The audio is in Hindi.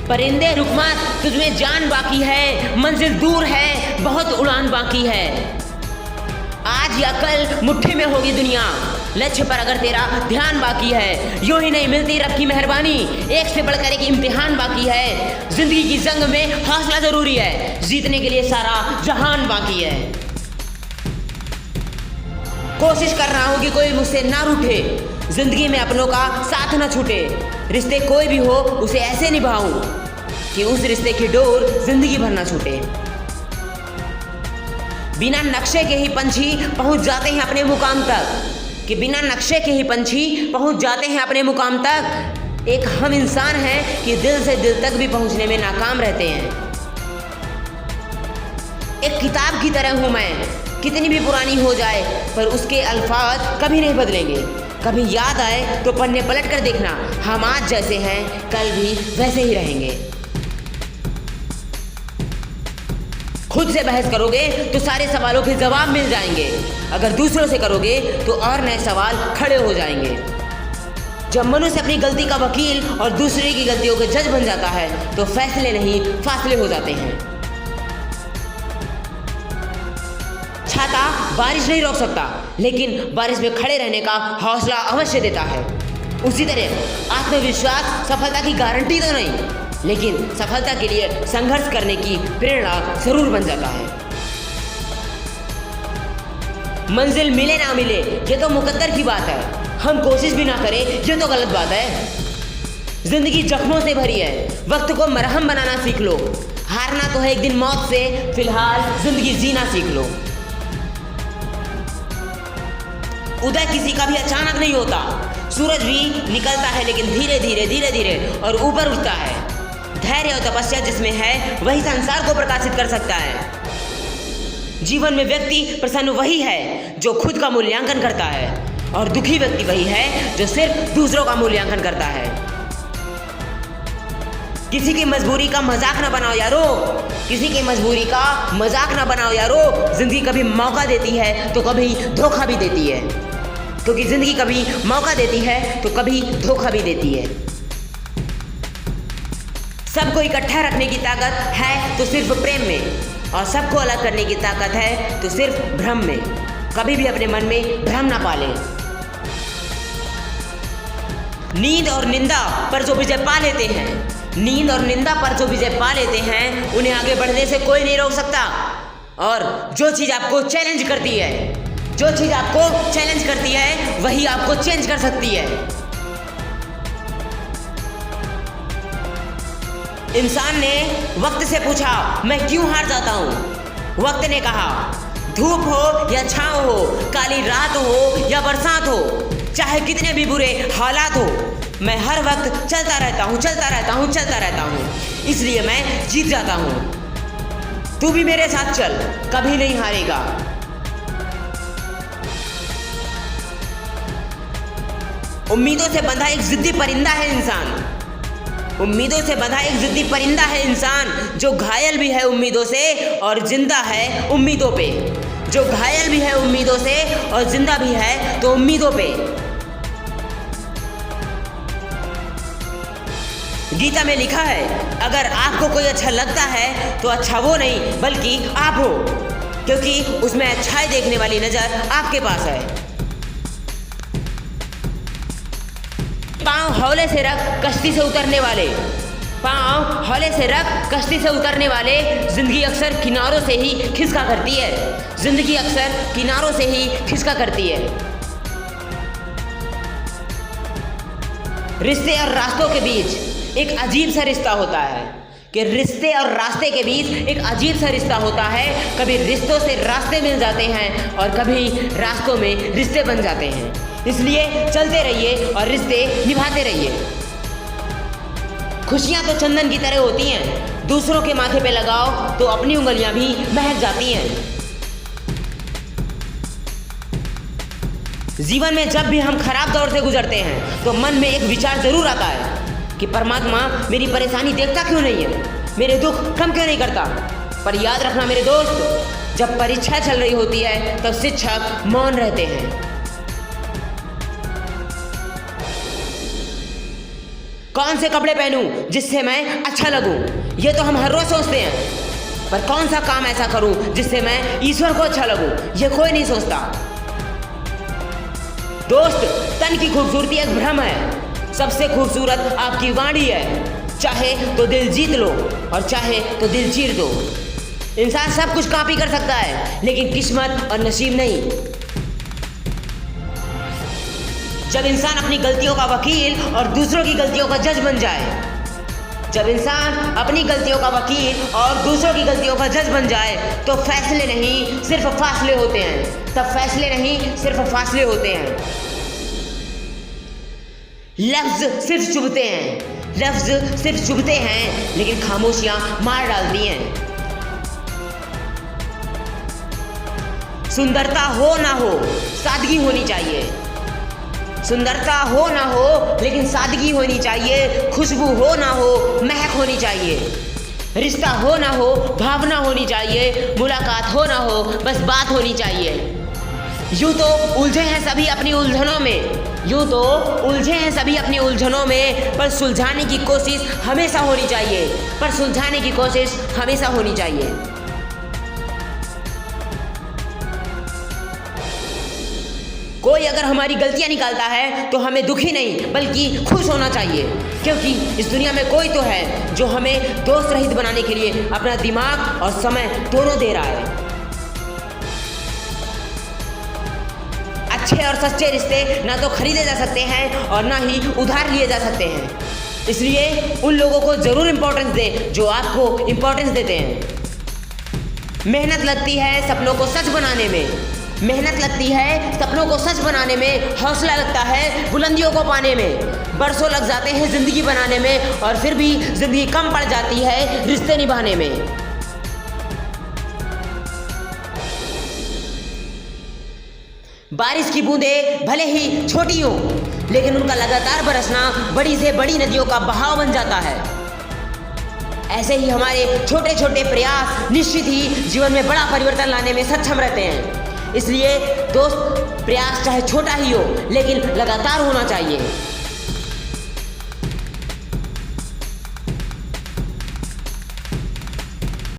परिंदे रुक मत, तुझमें जान बाकी है, मंजिल दूर है, बहुत उड़ान बाकी है। आज या कल मुट्ठी में होगी दुनिया, लक्ष्य पर अगर तेरा ध्यान बाकी है। यूं ही नहीं मिलती रब की मेहरबानी, एक से बढ़कर एक इम्तिहान बाकी है। जिंदगी की जंग में हौसला जरूरी है, जीतने के लिए सारा जहान बाकी है। कोशिश कर रहा हूं कि कोई मुझसे ना रूठे, जिंदगी में अपनों का साथ ना छूटे। रिश्ते कोई भी हो उसे ऐसे निभाऊं कि उस रिश्ते की डोर जिंदगी भर ना छूटे। बिना नक्शे के ही पंछी पहुंच जाते हैं अपने मुकाम तक, कि बिना नक्शे के ही पंछी पहुंच जाते हैं अपने मुकाम तक। एक हम इंसान हैं कि दिल से दिल तक भी पहुंचने में नाकाम रहते हैं। एक किताब की तरह हूं मैं, कितनी भी पुरानी हो जाए पर उसके अल्फाज कभी नहीं बदलेंगे। कभी याद आए तो पन्ने पलट कर देखना, हम आज जैसे हैं कल भी वैसे ही रहेंगे। खुद से बहस करोगे तो सारे सवालों के जवाब मिल जाएंगे, अगर दूसरों से करोगे तो और नए सवाल खड़े हो जाएंगे। जब मनुष्य अपनी गलती का वकील और दूसरे की गलतियों के जज बन जाता है तो फैसले नहीं फासले हो जाते हैं। छाता बारिश नहीं रोक सकता, लेकिन बारिश में खड़े रहने का हौसला अवश्य देता है। उसी तरह आत्मविश्वास सफलता की गारंटी तो नहीं, लेकिन सफलता के लिए संघर्ष करने की प्रेरणा जरूर बन जाता है। मंजिल मिले ना मिले ये तो मुकद्दर की बात है, हम कोशिश भी ना करें ये तो गलत बात है। जिंदगी जख्मों से भरी है, वक्त को मरहम बनाना सीख लो। हारना तो है एक दिन मौत से, फिलहाल जिंदगी जीना सीख लो। उदय किसी का भी अचानक नहीं होता, सूरज भी निकलता है लेकिन धीरे धीरे धीरे धीरे और ऊपर उठता है। धैर्य और तपस्या जिसमें है वही संसार को प्रकाशित कर सकता है। जीवन में व्यक्ति प्रसन्न वही है जो खुद का मूल्यांकन करता है, और दुखी व्यक्ति वही है जो सिर्फ दूसरों का मूल्यांकन करता है। किसी की मजबूरी का मजाक ना बनाओ यारो, किसी की मजबूरी का मजाक ना बनाओ यारो। जिंदगी कभी मौका देती है तो कभी धोखा भी देती है, क्योंकि जिंदगी कभी मौका देती है तो कभी धोखा भी देती है। सबको इकट्ठा रखने की ताकत है तो सिर्फ प्रेम में, और सबको अलग करने की ताकत है तो सिर्फ भ्रम में। कभी भी अपने मन में भ्रम ना पाले। नींद और निंदा पर जो विजय पा लेते हैं, नींद और निंदा पर जो विजय पा लेते हैं, उन्हें आगे बढ़ने से कोई नहीं रोक सकता। और जो चीज आपको चैलेंज करती है, जो चीज आपको चैलेंज करती है वही आपको चेंज कर सकती है। इंसान ने वक्त से पूछा मैं क्यों हार जाता हूं। वक्त ने कहा धूप हो या छांव हो, काली रात हो या बरसात हो, चाहे कितने भी बुरे हालात हो, मैं हर वक्त चलता रहता हूं, चलता रहता हूं, चलता रहता हूं, इसलिए मैं जीत जाता हूं। तू भी मेरे साथ चल, कभी नहीं हारेगा। उम्मीदों से बंधा एक जिद्दी परिंदा है इंसान, उम्मीदों से बंधा एक जिद्दी परिंदा है इंसान, जो घायल भी है उम्मीदों से और जिंदा है उम्मीदों पे। जो घायल भी है उम्मीदों से और जिंदा भी है तो उम्मीदों पे। गीता में लिखा है अगर आपको कोई अच्छा लगता है तो अच्छा वो नहीं बल्कि आप हो, क्योंकि उसमें अच्छाई देखने वाली नजर आपके पास है। पांव हौले से रख कश्ती से उतरने वाले, पांव हौले से रख कश्ती से उतरने वाले। जिंदगी अक्सर किनारों से ही खिसका करती है, जिंदगी अक्सर किनारों से ही खिसका करती है। रिश्ते और रास्तों के बीच एक अजीब सा रिश्ता होता है, कि रिश्ते और रास्ते के बीच एक अजीब सा रिश्ता होता है। कभी रिश्तों से रास्ते मिल जाते हैं और कभी रास्तों में रिश्ते बन जाते हैं। इसलिए चलते रहिए और रिश्ते निभाते रहिए। खुशियां तो चंदन की तरह होती हैं, दूसरों के माथे पे लगाओ तो अपनी उंगलियां भी महक जाती हैं। जीवन में जब भी हम खराब दौर से गुजरते हैं तो मन में एक विचार जरूर आता है कि परमात्मा मेरी परेशानी देखता क्यों नहीं है, मेरे दुख कम क्यों नहीं करता। पर याद रखना मेरे दोस्त, जब परीक्षा चल रही होती है तब शिक्षक मौन रहते हैं। कौन से कपड़े पहनूं जिससे मैं अच्छा लगूं, ये तो हम हर रोज सोचते हैं। पर कौन सा काम ऐसा करूं जिससे मैं ईश्वर को अच्छा लगूं, ये कोई नहीं सोचता। दोस्त, तन की खूबसूरती एक भ्रम है। सबसे खूबसूरत आपकी वाणी है। चाहे तो दिल जीत लो और चाहे तो दिल चीर दो। इंसान सब कुछ कॉपी कर सकता है, लेकिन किस्मत और नसीब नहीं। जब इंसान अपनी गलतियों का वकील और दूसरों की गलतियों का जज बन जाए, जब इंसान अपनी गलतियों का वकील और दूसरों की गलतियों का जज बन जाए, तो फैसले नहीं सिर्फ फासले होते हैं। तब फैसले नहीं सिर्फ फासले होते हैं। लफ्ज सिर्फ चुभते हैं, लफ्ज सिर्फ चुभते हैं, लेकिन खामोशियां मार डालती हैं। सुंदरता हो ना हो, सादगी होनी चाहिए। सुंदरता हो ना हो, लेकिन सादगी होनी चाहिए। खुशबू हो ना हो, महक होनी चाहिए। रिश्ता हो ना हो, भावना होनी चाहिए। मुलाकात हो ना हो, बस बात होनी चाहिए। यूं तो उलझे हैं सभी अपनी उलझनों में, यूं तो उलझे हैं सभी अपनी उलझनों में, पर सुलझाने की कोशिश हमेशा होनी चाहिए, पर सुलझाने की कोशिश हमेशा होनी चाहिए। कोई अगर हमारी गलतियां निकालता है तो हमें दुखी नहीं बल्कि खुश होना चाहिए, क्योंकि इस दुनिया में कोई तो है जो हमें दोस्त रहित बनाने के लिए अपना दिमाग और समय दोनों दे रहा है। अच्छे और सच्चे रिश्ते ना तो खरीदे जा सकते हैं और ना ही उधार लिए जा सकते हैं। इसलिए उन लोगों को जरूर इंपॉर्टेंस दें जो आपको इंपॉर्टेंस देते हैं। मेहनत लगती है सपनों को सच बनाने में, मेहनत लगती है सपनों को सच बनाने में। हौसला लगता है बुलंदियों को पाने में। बरसों लग जाते हैं जिंदगी बनाने में, और फिर भी जिंदगी कम पड़ जाती है रिश्ते निभाने में। बारिश की बूंदें भले ही छोटी हों, लेकिन उनका लगातार बरसना बड़ी से बड़ी नदियों का बहाव बन जाता है। ऐसे ही हमारे छोटे छोटे प्रयास निश्चित ही जीवन में बड़ा परिवर्तन लाने में सक्षम रहते हैं। इसलिए दोस्त, प्रयास चाहे छोटा ही हो, लेकिन लगातार होना चाहिए।